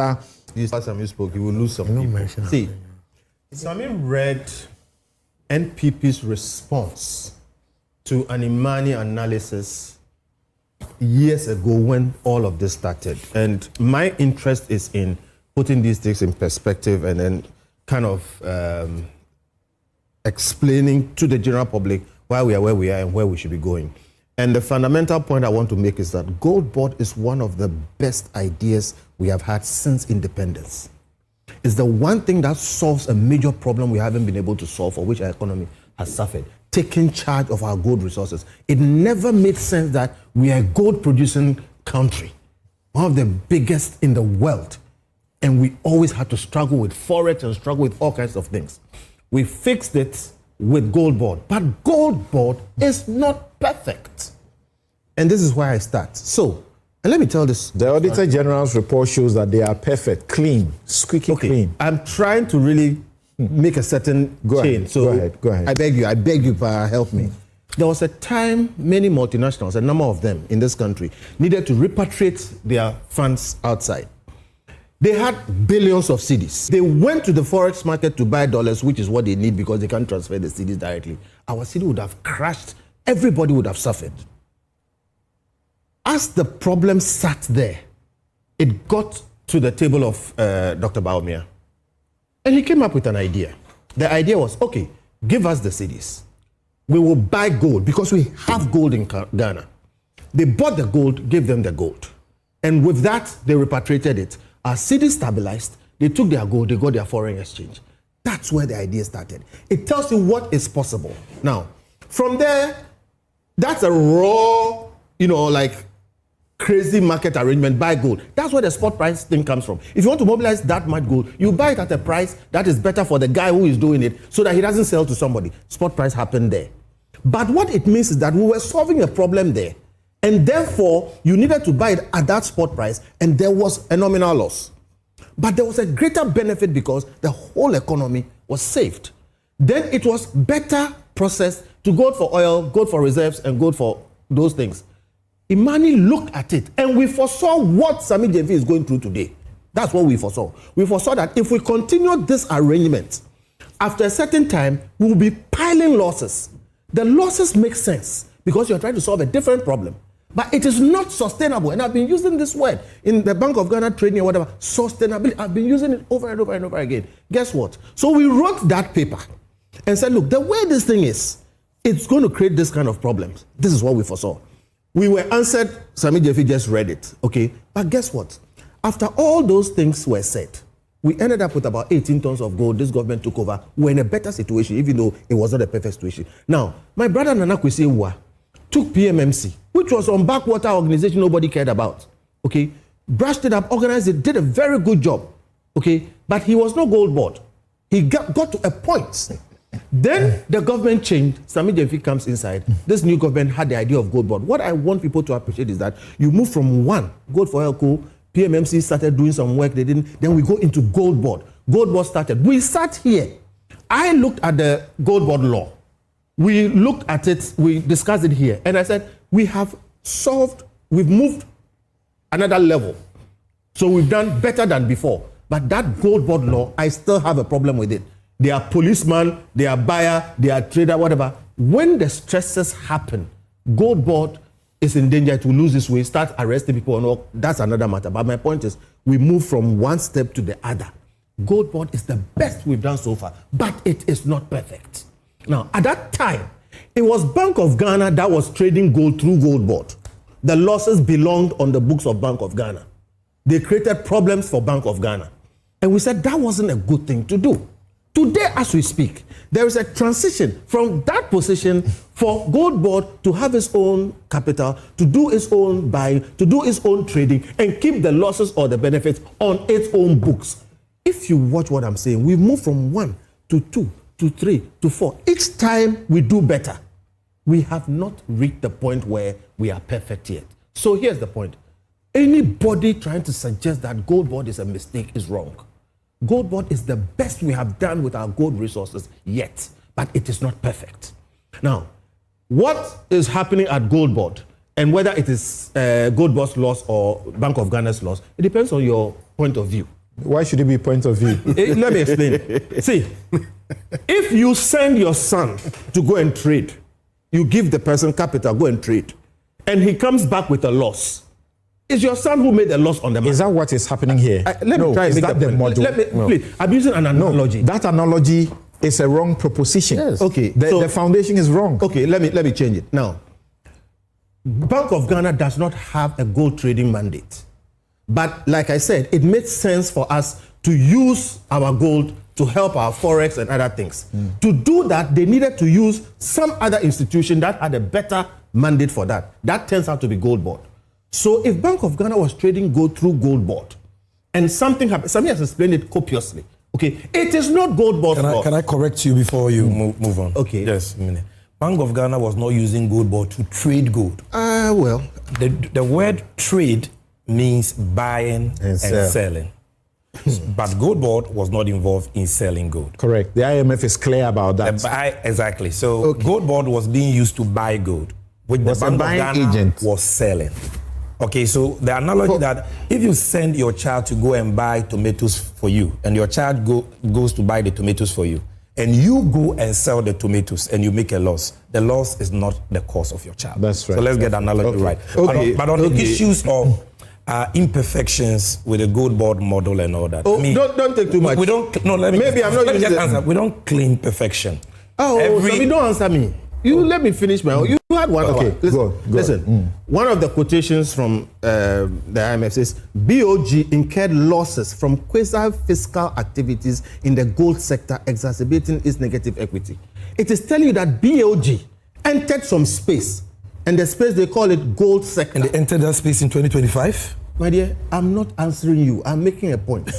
other. You spoke, you will lose some people. See, Sami read NPP's response to an Imani analysis years ago when all of this started. And my interest is in putting these things in perspective and then kind of explaining to the general public why we are where we are and where we should be going. And the fundamental point I want to make is that Gold Board is one of the best ideas we have had since independence. It's the one thing that solves a major problem we haven't been able to solve, for which our economy has suffered, taking charge of our gold resources. It never made sense that we are a gold-producing country, one of the biggest in the world, and we always had to struggle with forex and struggle with all kinds of things. We fixed it with Gold Board, but Gold Board is not perfect. And this is where I start. So, and let me tell this. The Auditor General's report shows that they are perfect, clean, squeaky clean. I'm trying to really make a certain change. So go ahead. I beg you, help me. There was a time many multinationals, a number of them in this country, needed to repatriate their funds outside. They had billions of cedis. They went to the forex market to buy dollars, which is what they need because they can't transfer the cedis directly. Our cedi would have crashed. Everybody would have suffered. As the problem sat there, it got to the table of Dr. Baumia. And he came up with an idea. The idea was, okay, give us the cedis. We will buy gold because we have gold in Ghana. They bought the gold, gave them the gold. And with that, they repatriated it. Our cedi stabilized, they took their gold, they got their foreign exchange. That's where the idea started. It tells you what is possible. Now, from there, that's a raw, like crazy market arrangement, buy gold. That's where the spot price thing comes from. If you want to mobilize that much gold, you buy it at a price that is better for the guy who is doing it so that he doesn't sell to somebody. Spot price happened there. But what it means is that we were solving a problem there. And therefore, you needed to buy it at that spot price, and there was a nominal loss. But there was a greater benefit because the whole economy was saved. Then it was better processed to gold for oil, gold for reserves, and gold for those things. Imani looked at it, and we foresaw what S.Gyamfi is going through today. That's what we foresaw. We foresaw that if we continue this arrangement, after a certain time, we will be piling losses. The losses make sense because you're trying to solve a different problem. But it is not sustainable. And I've been using this word in the Bank of Ghana training or whatever. Sustainability. I've been using it over and over and over again. Guess what? So we wrote that paper and said, look, the way this thing is, it's going to create this kind of problems. This is what we foresaw. We were answered, S.Gyamfi just read it, okay? But guess what? After all those things were said, we ended up with about 18 tons of gold. This government took over. We're in a better situation, even though it was not a perfect situation. Now, my brother Nana Kwesi Ewa took PMMC, which was on backwater organization nobody cared about, okay? Brushed it up, organized it, did a very good job, okay? But he was no Gold Board. He got to a point. Then the government changed. S.Gyamfi comes inside. This new government had the idea of Gold Board. What I want people to appreciate is that you move from one, Gold for Oil Co., PMMC started doing some work, they didn't, then we go into Gold Board. Gold Board started. We sat here. I looked at the Gold Board law. We looked at it, we discussed it here, and I said, we have solved, we've moved another level. So we've done better than before. But that Gold Board law, I still have a problem with it. They are policeman, they are buyer, they are trader, whatever. When the stresses happen, Gold Board is in danger to lose its way, start arresting people and all. That's another matter. But my point is, we move from one step to the other. Gold Board is the best we've done so far, but it is not perfect. Now, at that time, it was Bank of Ghana that was trading gold through Gold Board. The losses belonged on the books of Bank of Ghana. They created problems for Bank of Ghana. And we said that wasn't a good thing to do. Today, as we speak, there is a transition from that position for Gold Board to have its own capital, to do its own buying, to do its own trading, and keep the losses or the benefits on its own books. If you watch what I'm saying, we've moved from 1 to 2 to 3 to 4. Each time we do better. We have not reached the point where we are perfect yet. So here's the point. Anybody trying to suggest that Gold Board is a mistake is wrong. Gold Board is the best we have done with our gold resources yet, but it is not perfect. Now, what is happening at Gold Board, and whether it is Gold Board's loss or Bank of Ghana's loss, it depends on your point of view. Why should it be point of view? Let me explain. See, if you send your son to go and trade, you give the person capital, go and trade, and he comes back with a loss. It's your son who made the loss on the market. Is that what is happening here? Let me try and make the model? Let me, please, I'm using an analogy. No, that analogy is a wrong proposition. Yes. Okay. The foundation is wrong. Okay, let me change it. Now, Bank of Ghana does not have a gold trading mandate. But like I said, it makes sense for us to use our gold to help our forex and other things. To do that, they needed to use some other institution that had a better mandate for that. That turns out to be Gold Board. So if Bank of Ghana was trading gold through Gold Board, and something happened, Sammy has explained it copiously. Okay, it is not Gold Board. Can I correct you before you move on? Okay. Yes, a minute. Bank of Ghana was not using Gold Board to trade gold. Well. The word trade means buying and selling. But Gold Board was not involved in selling gold. Correct. The IMF is clear about that. Exactly. So Gold Board was being used to buy gold, which the Bank of Ghana was selling. Okay, so the analogy that if you send your child to go and buy tomatoes for you, and your child goes to buy the tomatoes for you, and you go and sell the tomatoes and you make a loss, the loss is not the cause of your child. That's right. So let's get the analogy right. Okay. But on the issues of imperfections with the Gold Board model and all that. Don't take too much. We don't. No, let me. Maybe I'm not. Let me just answer. We don't claim perfection. So you don't answer me. You let me finish my own. You had one. Okay, listen. One of the quotations from the IMF says BOG incurred losses from quasi-fiscal activities in the gold sector, exacerbating its negative equity. It is telling you that BOG entered some space, and the space they call it gold sector. And they entered that space in 2025? My dear, I'm not answering you. I'm making a point.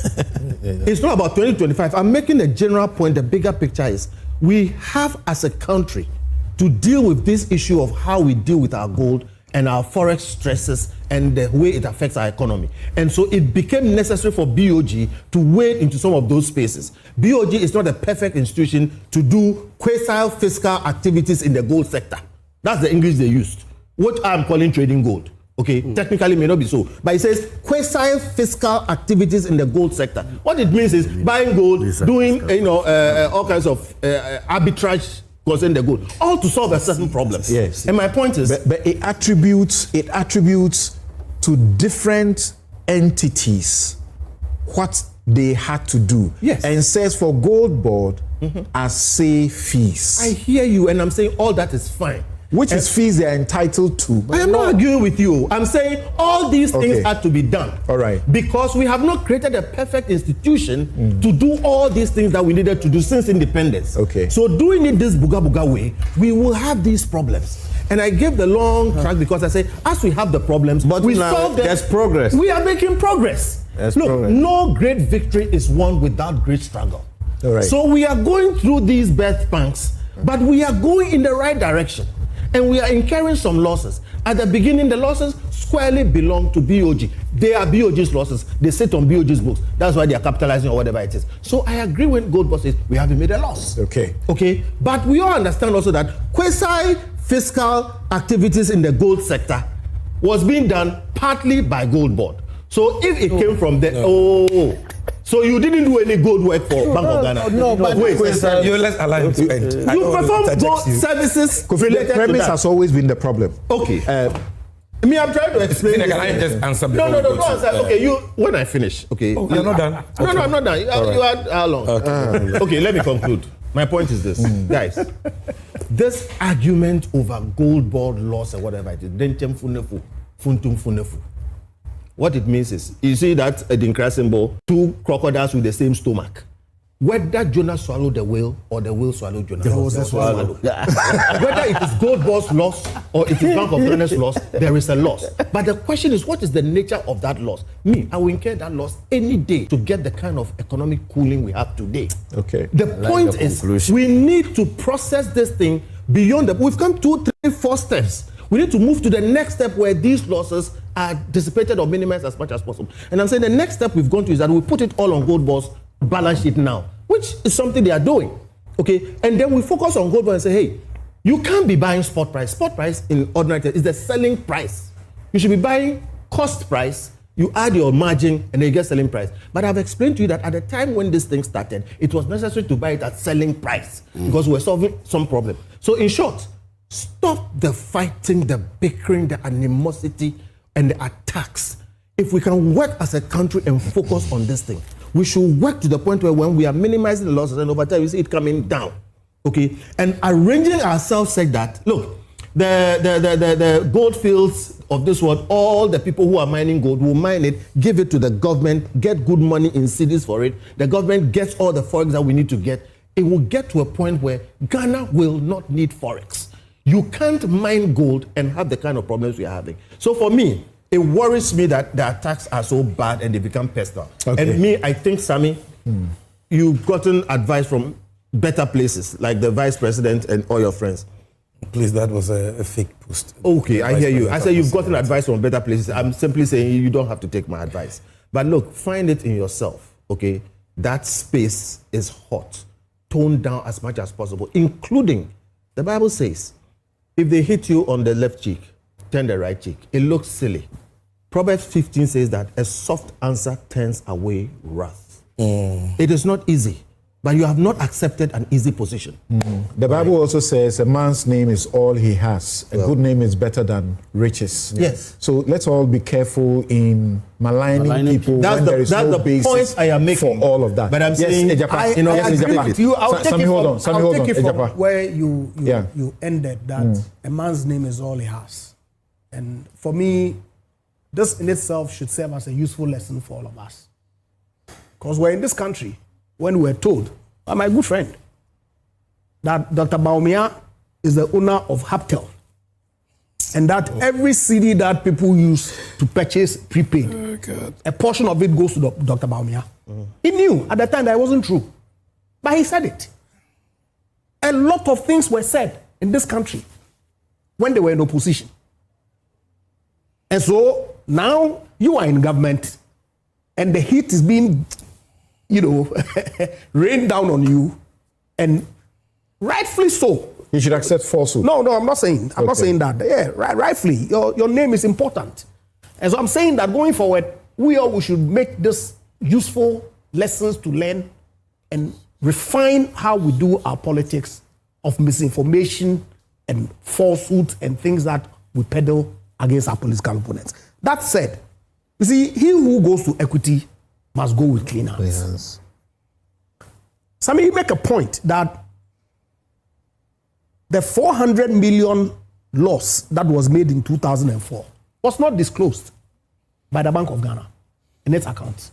It's not about 2025. I'm making a general point. The bigger picture is we have, as a country, to deal with this issue of how we deal with our gold and our forex stresses and the way it affects our economy. And so it became necessary for BOG to wade into some of those spaces. BOG is not a perfect institution to do quasi-fiscal activities in the gold sector. That's the English they used, which I'm calling trading gold. Okay, technically may not be so, but it says quasi-fiscal activities in the gold sector. What it means is buying gold, doing all kinds of arbitrage concerning the gold, all to solve a certain problem. Yes. And my point is, but it attributes to different entities what they had to do. Yes. And says for Gold Board as say fees. I hear you, and I'm saying all that is fine. Which is fees they are entitled to. I am not arguing with you. I'm saying all these things had to be done. All right. Because we have not created a perfect institution to do all these things that we needed to do since independence. Okay. So doing it this buga way, we will have these problems. And I gave the long track because I say, as we have the problems, but we solve them. There's progress. We are making progress. Look, no great victory is won without great struggle. All right. So we are going through these birth pangs, but we are going in the right direction. And we are incurring some losses. At the beginning, the losses squarely belong to BOG. They are BOG's losses. They sit on BOG's books. That's why they are capitalizing or whatever it is. So I agree when Gold Board says we haven't made a loss. Okay. But we all understand also that quasi-fiscal activities in the gold sector was being done partly by Gold Board. So if it came from there, so you didn't do any gold work for Bank of Ghana? No, but wait. You let's allow him to end. You perform gold services related The to premise that. has always been the problem. Okay. I'm trying to explain. Can I just answer before No, we go don't answer. to- Okay, when I finish. Okay. Oh, you're not done? No, I'm not done. You had how long? Okay, let me conclude. My point is this, guys. This argument over Gold Board loss or whatever it is, dentem funefu, funtum funefu. What it means is, you see that Adinkra symbol, two crocodiles with the same stomach. Whether Jonah swallowed the whale or the whale swallowed Jonah. There was a swallow. Whether it is Gold Board's loss or it is Bank of Ghana's loss, there is a loss. But the question is, what is the nature of that loss? I will incur that loss any day to get the kind of economic cooling we have today. Okay. The point is, we need to process this thing beyond we've come 2, 3, 4 steps. We need to move to the next step where these losses are dissipated or minimized as much as possible. And I'm saying the next step we've gone to is that we put it all on Gold Board's balance sheet now, which is something they are doing. Okay, and then we focus on Gold Board and say, hey, you can't be buying spot price. Spot price in ordinary terms is the selling price. You should be buying cost price You add your margin and then you get selling price. But I've explained to you that at the time when this thing started, it was necessary to buy it at selling price because we're solving some problem. So in short, stop the fighting, the bickering, the animosity, and the attacks. If we can work as a country and focus on this thing, we should work to the point where when we are minimizing the losses and over time you see it coming down. Okay? And arranging ourselves such that, look, the gold fields of this world, all the people who are mining gold will mine it, give it to the government, get good money in cities for it. The government gets all the forex that we need to get. It will get to a point where Ghana will not need forex. You can't mine gold and have the kind of problems we are having. So for me, it worries me that the attacks are so bad and they become personal. Okay. And me, I think, Sammy, you've gotten advice from better places, like the vice president and all your friends. Please, that was a fake post. Okay, I hear you. I say you've gotten advice from better places. I'm simply saying you don't have to take my advice. But look, find it in yourself, okay? That space is hot. Tone down as much as possible, including, the Bible says, if they hit you on the left cheek, turn the right cheek. It looks silly. Proverbs 15 says that a soft answer turns away wrath. It is not easy. But you have not accepted an easy position. The Bible also says a man's name is all he has. A good name is better than riches. Yes. So let's all be careful in maligning people when there is no basis point I am making for all of that. But I'm saying, Egyapa, I agree with you. I'll take it Egyapa. Where you ended that a man's name is all he has. And for me, this in itself should serve as a useful lesson for all of us. Because we're in this country when we're told by my good friend that Dr. Bawumia is the owner of Haptel and that every CD that people use to purchase prepaid, a portion of it goes to Dr. Bawumia. He knew at the time that it wasn't true, but he said it. A lot of things were said in this country when they were in opposition. And so now you are in government and the heat is being rain down on you, and rightfully so. You should accept falsehood. No, I'm not saying. I'm not saying that. Yeah, rightfully, your name is important, and so I'm saying that going forward, we should make this useful lessons to learn and refine how we do our politics of misinformation and falsehood and things that we peddle against our political opponents. That said, you see, he who goes to equity must go with clean hands. Sammy, you make a point that the 400 million loss that was made in 2004 was not disclosed by the Bank of Ghana in its accounts.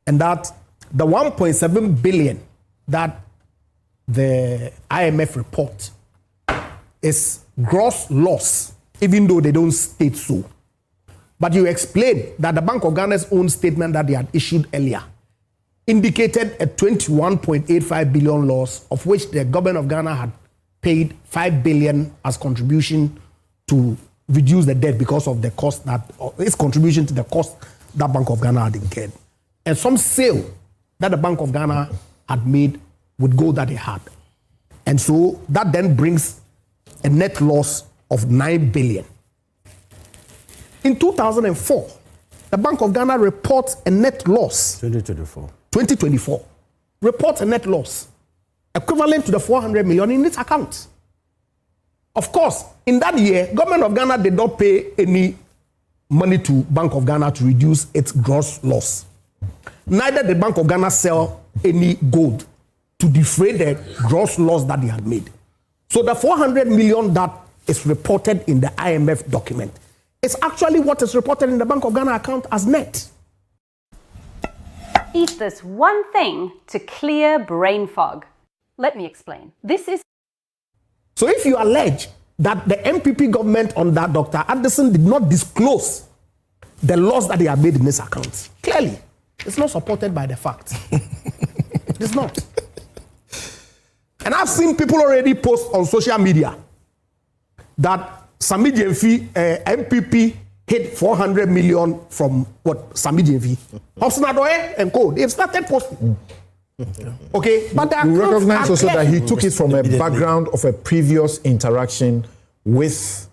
And that the 1.7 billion that the IMF report is gross loss, even though they don't state so. But you explained that the Bank of Ghana's own statement that they had issued earlier indicated a 21.85 billion loss, of which the government of Ghana had paid 5 billion as contribution to reduce the debt because of the cost that, its contribution to the cost that Bank of Ghana had incurred. And some sale that the Bank of Ghana had made with gold that it had. And so that then brings a net loss of 9 billion. In 2004, the Bank of Ghana reports a net loss. 2024 reports a net loss equivalent to the 400 million in its account. Of course, in that year, government of Ghana did not pay any money to Bank of Ghana to reduce its gross loss. Neither did Bank of Ghana sell any gold to defray the gross loss that they had made. So the 400 million that is reported in the IMF document is actually what is reported in the Bank of Ghana account as net. Eat this one thing to clear brain fog. Let me explain. So if you allege that the MPP government under Dr. Addison did not disclose the loss that they have made in this account, clearly, it's not supported by the facts. It's not. And I've seen people already post on social media that S.Gyamfi, MPP, hit 400 million from what S.Gyamfi, Hobson-Adoye and Co. They've started posting. Okay, but we recognize also that he took it from a background of a previous interaction with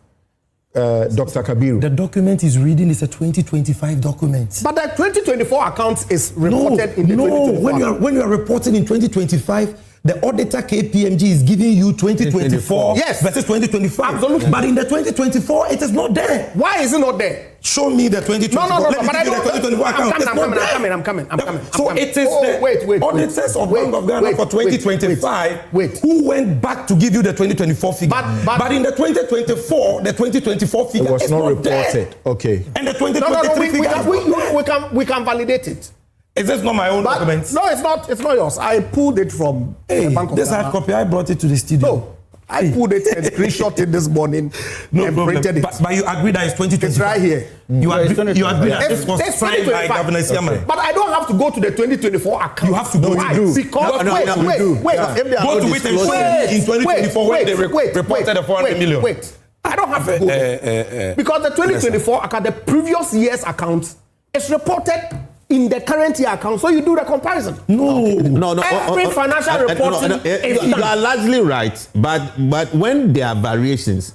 Dr. Kabiru. The document he's reading is a 2025 document. But the 2024 account is reported in the 2024. When you are reporting in 2025, the auditor KPMG is giving you 2024 yes. versus 2025. Absolutely. But in the 2024, it is not there. Why is it not there? Show me the 2024. No, Let me but I give you the 2024 account. I'm coming. So it is the auditors of Bank of Ghana for 2025 who went back to give you the 2024 figure. But in the 2024, the 2024 figure it was is not not reported. There. Okay. And the 2023 figure. We can validate it. Is this not my own document? No, it's not. It's not yours. I pulled it from the Bank of this Ghana. hard copy, I brought it to the studio. No, I pulled it and screenshot it this morning and printed it. But you agree that it's 2025? It's right here. You agree that this was signed by Governor S.Gyamfi? But I don't have to go to the 2024 account. You have to go. Why? You do. Because wait. Go to it and show in 2024 when they reported the 400 million. Wait. I don't have to go. Because the 2024 account, the previous year's account, is reported in the current year account, so you do the comparison. No. Every financial reporting is you done. are largely right, but when there are variations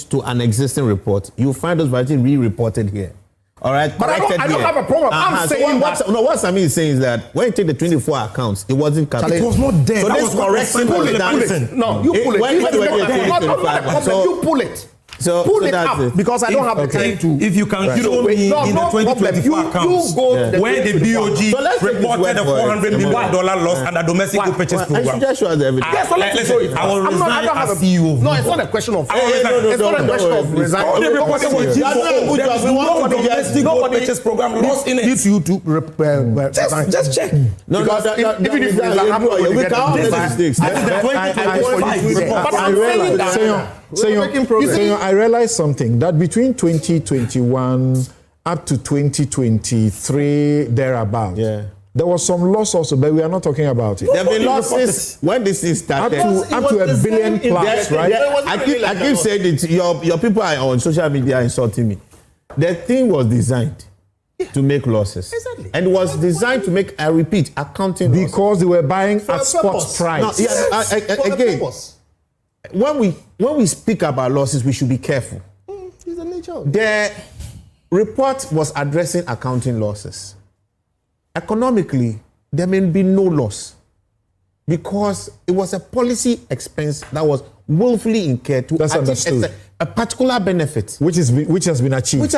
to an existing report, you find those variations re-reported here. All right, but I don't have a problem. I'm saying what Sami is saying is that when you take the 24 accounts, it wasn't captured. It was not there. So that this correction pull it. No, you pull it. You pull it. So pull it up because I don't have the time to. If you can show me in the 2024 accounts where the BOG reported a $400 million loss under domestic purchase program. I should just show us the evidence. Yes, so let's show it. I will resign as CEO. No, it's not a question of. It's not a question of resign. All the reported was G4O. There is no domestic gold purchase program loss in it. Need you to just check. No, even if we can't make mistakes. I realized something that between 2021 up to 2023 thereabout, there was some loss also, but we are not talking about it. There have been losses when this thing started. Up to $1 billion plus, right? I keep saying it. Your people are on social media insulting me. The thing was designed to make losses. Exactly. And it was designed to make, I repeat, accounting because losses. they were buying at spot price. No, again, when we speak about losses, we should be careful. It's the nature of it. The report was addressing accounting losses. Economically, there may be no loss because it was a policy expense that was willfully incurred to achieve a particular benefit. Which has been achieved.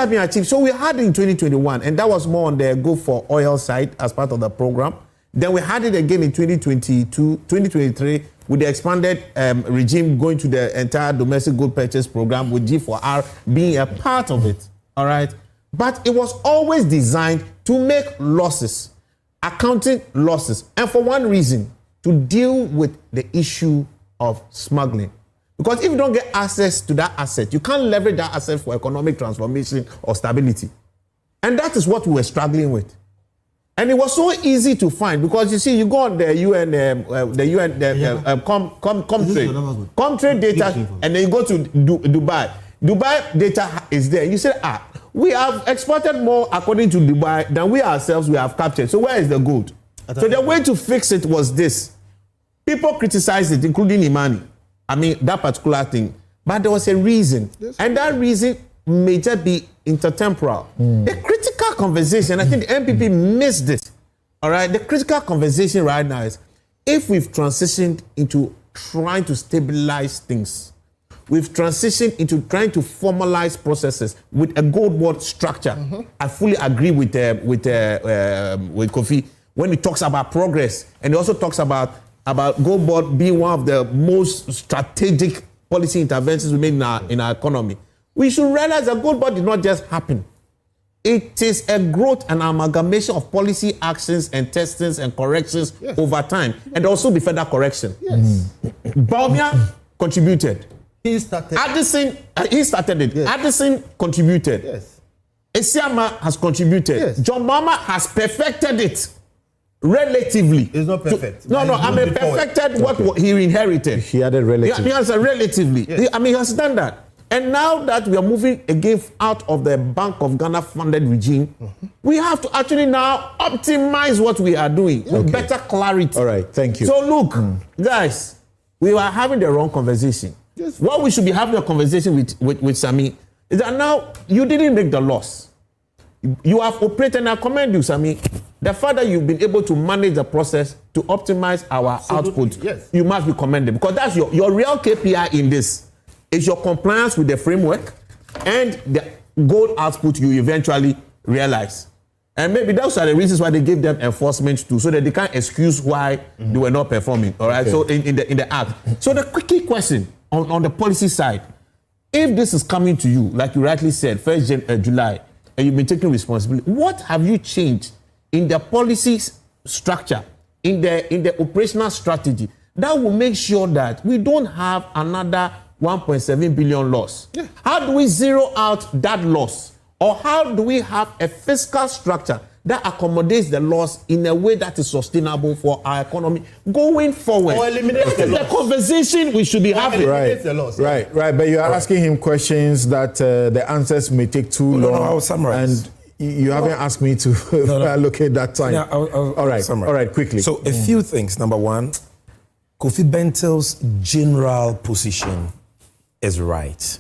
So we had it in 2021, and that was more on the go for oil side as part of the program. Then we had it again in 2023 with the expanded regime going to the entire domestic gold purchase program with G4R being a part of it. All right. But it was always designed to make losses, accounting losses. And for one reason, to deal with the issue of smuggling. Because if you don't get access to that asset, you can't leverage that asset for economic transformation or stability. And that is what we were struggling with. And it was so easy to find because you see, you go on the UN, Comtrade data, and then you go to Dubai. Dubai data is there. You say, we have exported more according to Dubai than we ourselves we have captured. So where is the gold? So the way to fix it was this. People criticized it, including Imani. I mean, that particular thing. But there was a reason. Yes. And that reason may just be intertemporal. The critical conversation, I think the MPP missed this. All right? The critical conversation right now is if we've transitioned into trying to stabilize things, we've transitioned into trying to formalize processes with a gold board structure. I fully agree with Kofi when he talks about progress, and he also talks about gold board being one of the most strategic policy interventions we made in our economy. We should realize that gold board did not just happen. It is a growth and amalgamation of policy actions and testings and corrections over time, and also the further correction. Baumia contributed. He started. He started it. Yes. Addison contributed. Yes. Esiama has contributed. Yes. John Mama has perfected it. Relatively. It's not perfect. Perfected what he inherited. He added relatively. He has a relatively. Yes. He has done that. And now that we are moving again out of the Bank of Ghana funded regime, we have to actually now optimize what we are doing with better clarity. All right, thank you. So look, guys, we were having the wrong conversation. What we should be having a conversation with Sami is that now you didn't make the loss. You have operated, and I commend you, Sami. The fact that you've been able to manage the process to optimize our output, yes. You must be commended, because that's your real KPI in this. Is your compliance with the framework and the gold output you eventually realize. And maybe those are the reasons why they gave them enforcement too, so that they can't excuse why they were not performing. All right. Okay. So in the act. So the key question on the policy side, if this is coming to you, like you rightly said, 1st July, and you've been taking responsibility, what have you changed in the policy structure, in the operational strategy that will make sure that we don't have another 1.7 billion loss? Yeah. How do we zero out that loss? Or how do we have a fiscal structure that accommodates the loss in a way that is sustainable for our economy going forward? Or eliminate the loss. The conversation we should be having. Right, the loss. Right. But you are asking him questions that the answers may take too long. No, I will summarize. And you haven't asked me to allocate that time. Yeah, I'll all right, summarize. all right, quickly. So a few things. Number one, Kofi Bentel's general position is right.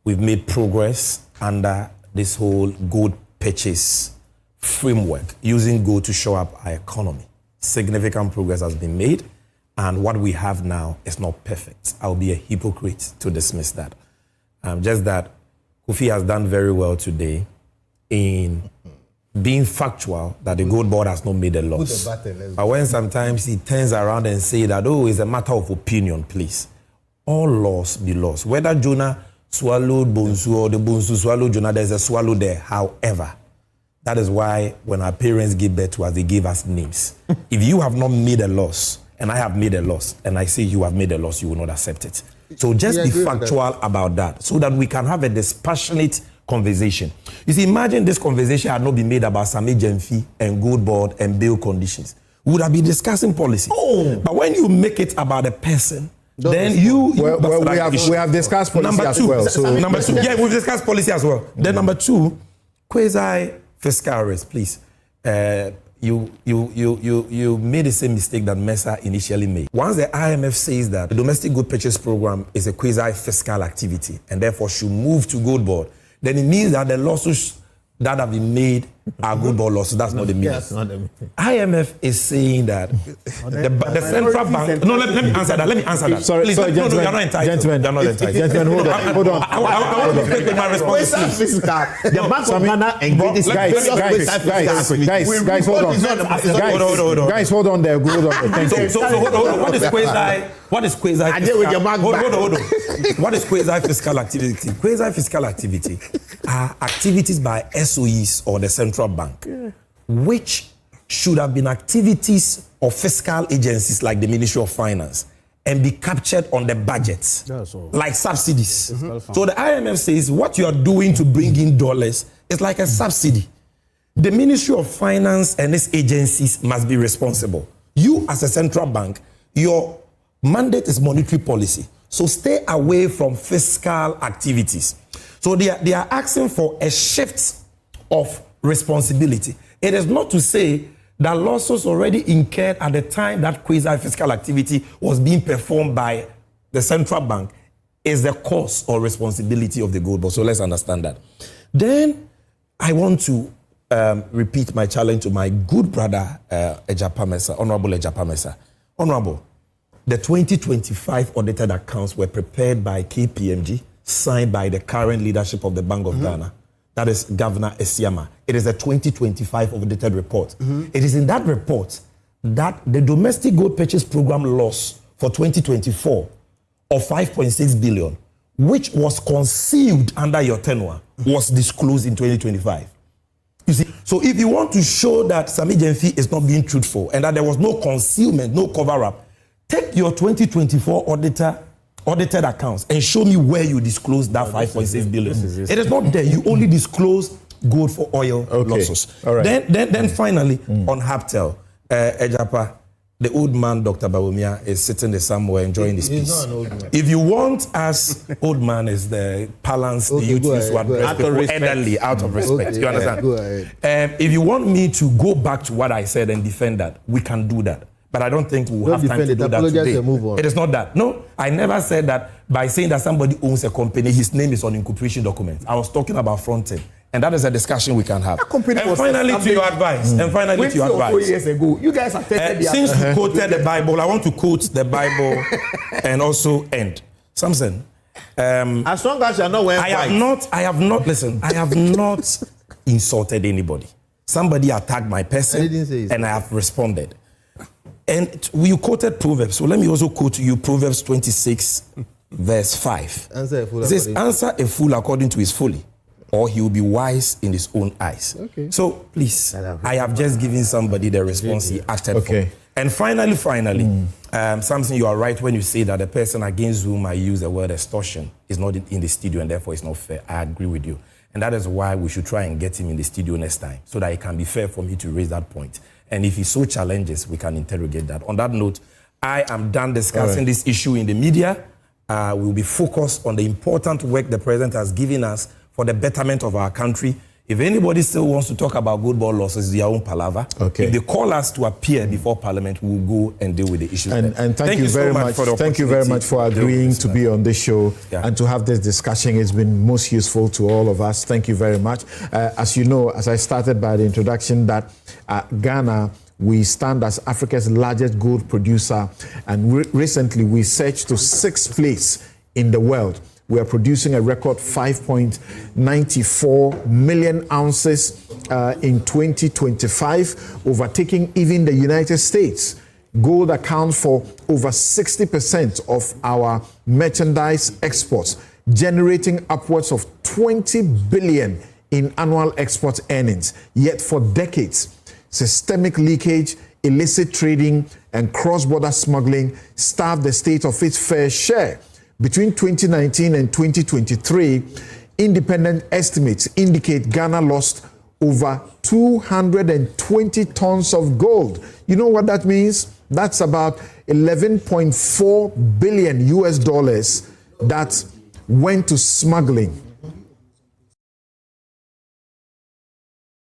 We've made progress under this whole gold purchase framework, using gold to show up our economy. Significant progress has been made, and what we have now is not perfect. I'll be a hypocrite to dismiss that. Just that Kofi has done very well today in being factual that the gold board has not made a loss. But when sometimes he turns around and say that, oh, it's a matter of opinion, please. All loss be lost. Whether Jonah swallowed Bonsu or the Bonsu swallowed Jonah, there's a swallow there. However, that is why when our parents gave birth to us, they gave us names. If you have not made a loss, and I have made a loss, and I say you have made a loss, you will not accept it. So just be factual about that, so that we can have a dispassionate conversation. You see, imagine this conversation had not been made about S.Gyamfi and gold board and bail conditions. We would have been discussing policy. But when you make it about a person, then we have discussed policy as well. So number two, yeah, we've discussed policy as well. Then number two, quasi fiscal risk, please. You made the same mistake that Mesa initially made. Once the IMF says that the domestic good purchase program is a quasi fiscal activity and therefore should move to gold board, then it means that the lawsuits that have been made are gold board losses. That's not the meaning. Yes, not the meaning. IMF is saying that the central bank. No, let me answer that. Let me answer that. Sorry, please, gentlemen. You're not entitled. Gentlemen, hold on. I want to speak with my response. The Bank of Ghana engages guys, hold on. Guys, hold on there. Hold on. Thank you. So hold on. What is quasi? I deal with your bank. Hold on. What is quasi fiscal activity? Quasi fiscal activity are activities by SOEs or the central bank, which should have been activities of fiscal agencies like the Ministry of Finance and be captured on the budget, like subsidies. So the IMF says what you are doing to bring in dollars is like a subsidy. The Ministry of Finance and its agencies must be responsible. You as a central bank, your mandate is monetary policy. So stay away from fiscal activities. So they are asking for a shift of responsibility. It is not to say that losses already incurred at the time that quasi-fiscal activity was being performed by the central bank is the cause or responsibility of the gold board. So let's understand that. Then I want to repeat my challenge to my good brother, Egyapa Mesa, Honorable Egyapa Mesa. Honorable, the 2025 audited accounts were prepared by KPMG, signed by the current leadership of the Bank of Ghana. That is Governor Esiama. It is a 2025 audited report. It is in that report that the domestic gold purchase program loss for 2024 of 5.6 billion, which was concealed under your tenure, was disclosed in 2025. You see, so if you want to show that S.Gyamfi is not being truthful and that there was no concealment, no cover-up, take your 2024 audited accounts and show me where you disclosed that 5.6 billion. It is not there. You only disclose gold for oil losses. All right. Then finally, on Haptel, Egyapa, the old man, Dr. Bawumia, is sitting there somewhere enjoying his peace. He's not an old man. If you want us, old man is the balance the youth use to address people elderly out of respect. You understand? Go ahead. If you want me to go back to what I said and defend that, we can do that. But I don't think we'll have time to do that today. It is not that. No, I never said that by saying that somebody owns a company, his name is on incorporation documents. I was talking about fronting. And that is a discussion we can have. And finally, to your advice. And finally, to your advice. 4 years ago, you guys have tested since you quoted the Bible, I want to quote the Bible and also end. Samson. As long as you're not wearing white. I have not insulted anybody. Somebody attacked my person and I have responded. And you quoted Proverbs. So let me also quote you Proverbs 26, verse 5. It says, answer a fool according to his folly, or he will be wise in his own eyes. Okay. So please, I have just given somebody the response he asked for. And finally, Samson, you are right when you say that the person against whom I use the word extortion is not in the studio and therefore it's not fair. I agree with you. And that is why we should try and get him in the studio next time so that it can be fair for me to raise that point. And if he so challenges, we can interrogate that. On that note, I am done discussing this issue in the media. We will be focused on the important work the president has given us for the betterment of our country. If anybody still wants to talk about good ball losses, their own palaver. Okay. If they call us to appear before Parliament, we will go and deal with the issues. And thank you very much. Thank you very much for agreeing to be on this show and to have this discussion. It's been most useful to all of us. Thank you very much. As you know, as I started by the introduction, that Ghana, we stand as Africa's largest gold producer, and recently we surged to 6th place in the world. We are producing a record 5.94 million ounces in 2025, overtaking even the United States. Gold accounts for over 60% of our merchandise exports, generating upwards of 20 billion in annual export earnings. Yet for decades, systemic leakage, illicit trading, and cross-border smuggling starved the state of its fair share. Between 2019 and 2023, independent estimates indicate Ghana lost over 220 tons of gold. You know what that means? That's about 11.4 billion US dollars that went to smuggling.